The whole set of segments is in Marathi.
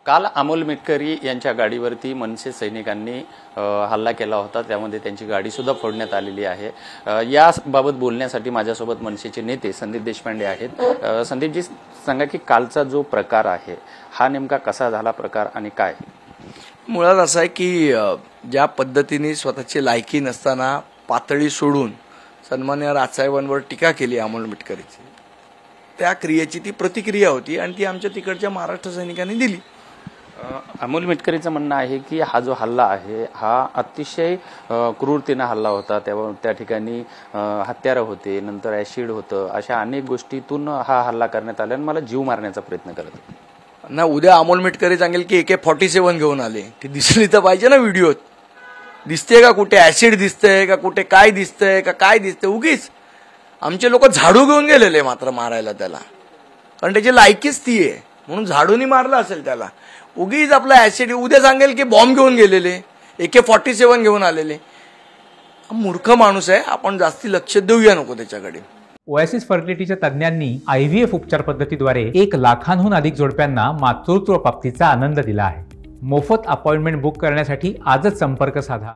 काल अमोल मिटकरी यांच्या गाडीवरती मनसे सैनिकांनी हल्ला केला होता। त्यामध्ये त्यांची गाडी सुद्धा फोडण्यात आलेली आहे। याबाबत बोलण्यासाठी माझ्यासोबत मनसेचे नेते संदीप देशपांडे आहेत। संदीपजी, सांगा की कालचा जो प्रकार आहे हा नेमका कसा झाला प्रकार आणि काय? मुळात असं आहे की ज्या पद्धतीने स्वतःची लायकी नसताना पातळी सोडून सन्मान्य राजसाहेबांवर टीका केली अमोल मिटकरीची, त्या क्रियेची ती प्रतिक्रिया होती आणि ती आमच्या तिकडच्या महाराष्ट्र सैनिकांनी दिली। अमोल मिटकरीचं म्हणणं आहे की हा जो हल्ला आहे हा अतिशय क्रूरतेने हल्ला होता। त्या ठिकाणी हत्यारं होते, नंतर ॲसिड होतं, अशा अनेक गोष्टीतून हा हल्ला करण्यात आला आणि मला जीव मारण्याचा प्रयत्न करत होते ना। उद्या अमोल मिटकरी सांगेल की AK-47 घेऊन आले, ती दिसली तर पाहिजे ना व्हिडिओत। दिसते का कुठे ॲसिड दिसतंय का कुठे काय दिसतंय का काय दिसतंय? उगीच आमचे लोक झाडू घेऊन गेलेले मात्र मारायला त्याला, कारण त्याची लायकीच ती आहे म्हणून झाडूनी मारलं असेल त्याला। उगीच आपला ॲसिड उद्या सांगेल की बॉम्ब घेऊन गेलेले, AK-47 घेऊन आलेले। मूर्ख माणूस आहे, आपण जास्ती लक्ष देऊया नको त्याच्याकडे। ओएसिस फर्टिलिटीच्या तज्ञांनी IVF उपचार पद्धतीद्वारे 1 लाखांहून अधिक जोडप्यांना मातृत्व प्राप्तीचा आनंद दिला आहे। मोफत अपॉइंटमेंट बुक करण्यासाठी आजच संपर्क साधा।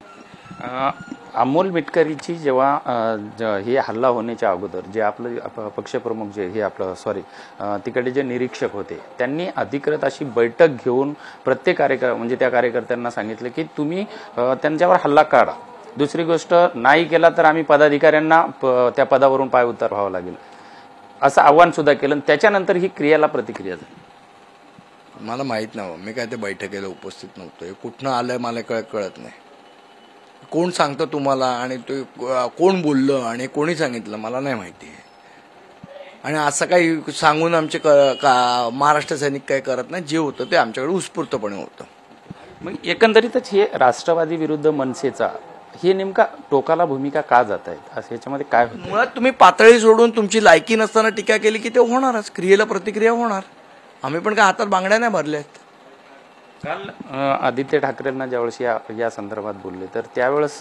अमोल मिटकरीची जेव्हा हे हल्ला होण्याच्या अगोदर जे आपलं पक्षप्रमुख जे हे आपलं तिकडे जे निरीक्षक होते त्यांनी अधिकृत अशी बैठक घेऊन प्रत्येक म्हणजे त्या कार्यकर्त्यांना सांगितलं की तुम्ही त्यांच्यावर हल्ला काढा, दुसरी गोष्ट नाही केला तर आम्ही पदाधिकाऱ्यांना त्या पदावरून पाय उतार व्हावं लागेल असं आव्हान सुद्धा केलं। त्याच्यानंतर ही क्रियाला प्रतिक्रिया झाली। मला माहित नाही, मी काय ते बैठकीला उपस्थित नव्हतो। हे कुठनं आलंय मला कळत नाही, कोण सांगतं तुम्हाला आणि ते कोण बोललं आणि कोणी सांगितलं मला नाही माहिती आहे। आणि असं काही सांगून आमचे महाराष्ट्र सैनिक काही करत नाही, जे होतं ते आमच्याकडे उत्स्फूर्तपणे होतं। मग एकंदरीतच हे राष्ट्रवादी विरुद्ध मनसेचा हे नेमका टोकाला भूमिका का जात आहेत असं याच्यामध्ये काय होतं? मुळात तुम्ही पातळी सोडून तुमची लायकी नसताना टीका केली की ते होणारच, क्रियेला प्रतिक्रिया होणार। आम्ही पण काय हातात बांगड्या नाही भरल्यात। काल आदित्य ठाकरेंना ज्यावेळेस या संदर्भात बोलले तर त्यावेळेस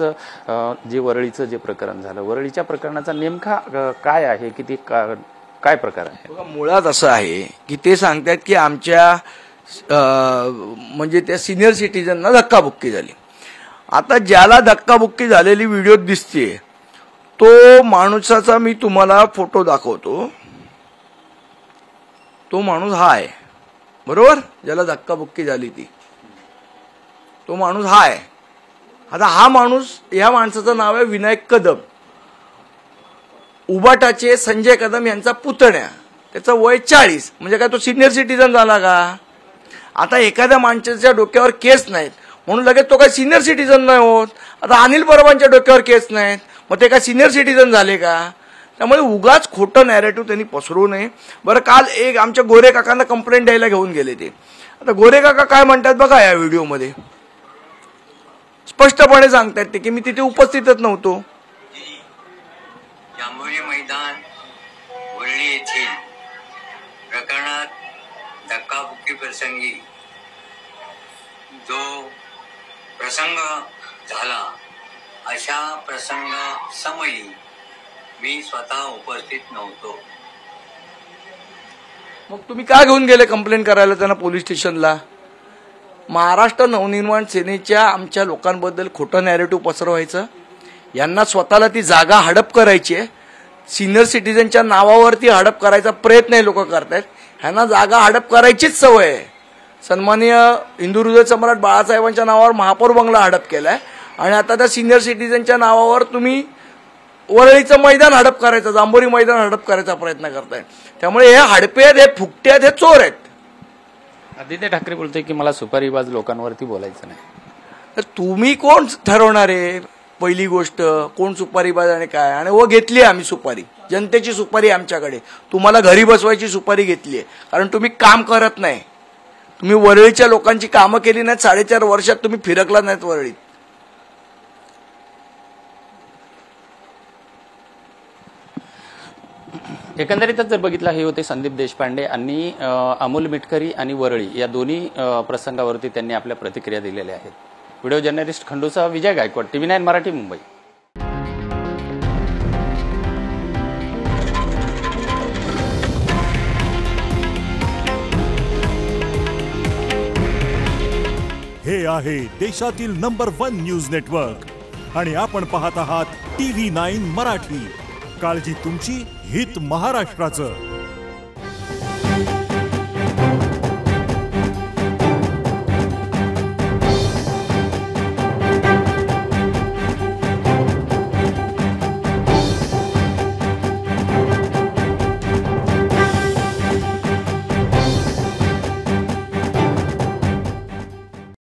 जे वरळीचं जे प्रकरण झालं, वरळीच्या प्रकरणाचा नेमका काय आहे की ते काय प्रकार आहे? मुळात असं आहे की ते सांगतात की आमच्या म्हणजे त्या सिनियर सिटीजनना धक्काबुक्की झाली। आता ज्याला धक्काबुक्की झालेली व्हिडिओ दिसते तो माणसाचा मी तुम्हाला फोटो दाखवतो। तो माणूस हा आहे, बरोबर, ज्याला धक्काबुक्की झाली ती, तो माणूस हा आहे। आता हा माणूस, या माणसाचं नाव आहे विनायक कदम, उबाटाचे संजय कदम यांचा पुतण्या, त्याचं वय 40, म्हणजे काय तो सिनियर सिटीजन झाला का? आता एखाद्या माणसाच्या डोक्यावर केस नाहीत म्हणून लगेच तो काय सिनियर सिटीजन नाही होत। आता अनिल परबांच्या डोक्यावर केस नाहीत मग ते काय सिनियर सिटीजन झाले का? त्यामुळे उगाच खोटं नॅरेटिव्ह त्यांनी पसरवू नये। बरं, काल एक आमच्या गोरे काकांना कंप्लेंट द्यायला घेऊन गेले ते। आता गोरे काका काय म्हणतात बघा, या व्हिडिओमध्ये स्पष्टपणे सांगतात ते की मी तिथे उपस्थितच नव्हतो। जांभोळी मैदान वरळी येथील प्रकरणात धक्काबुक्की प्रसंगी जो प्रसंग झाला, अशा प्रसंग समयी मी स्वतः उपस्थित नव्हतो। मग तुम्ही का घेऊन गेले कंप्लेंट करायला त्यांना पोलीस स्टेशनला? महाराष्ट्र नवनिर्माण सेनेच्या आमच्या लोकांबद्दल खोटं नॅरेटिव्ह पसरवायचं, यांना स्वतःला ती जागा हडप करायची आहे। सिनियर सिटीजनच्या नावावरती हडप करायचा प्रयत्न हे लोक करतायत। ह्यांना जागा हडप करायचीच सवय आहे। सन्माननीय हिंदू हृदय सम्राट बाळासाहेबांच्या नावावर महापौर बंगला हडप केलाय आणि आता त्या सिनियर सिटीजनच्या नावावर तुम्ही वरळीचं मैदान हडप करायचं, जांभोरी मैदान हडप करायचा प्रयत्न करताय। त्यामुळे हे हडपे आहेत, हे फुकटे आहेत, हे चोर आहेत। आदित्य ठाकरे बोलतोय की मला सुपारीबाज लोकांवरती बोलायचं नाही। तर तुम्ही कोण ठरवणार आहे? पहिली गोष्ट, कोण सुपारीबाज आणि काय? आणि व घेतली आम्ही सुपारी, जनतेची सुपारी आमच्याकडे, तुम्हाला घरी बसवायची सुपारी घेतली आहे, कारण तुम्ही काम करत नाही। तुम्ही वरळीच्या लोकांची कामं केली नाहीत, 4.5 वर्षात तुम्ही फिरकला नाहीत वरळीत। एकंदरीतच जर बघितलं, हे होते संदीप देशपांडे आणि अमोल मिटकरी आणि वरळी या दोन्ही प्रसंगावरती त्यांनी आपल्या प्रतिक्रिया दिलेल्या आहेत। व्हिडिओ जर्नलिस्ट खंडूसह विजय गायकवाड, TV9 मराठी, मुंबई। हे आहे देशातील नंबर 1 न्यूज नेटवर्क आणि आपण पाहत आहात TV9 मराठी. काळजी तुमची, हित महाराष्ट्राचं.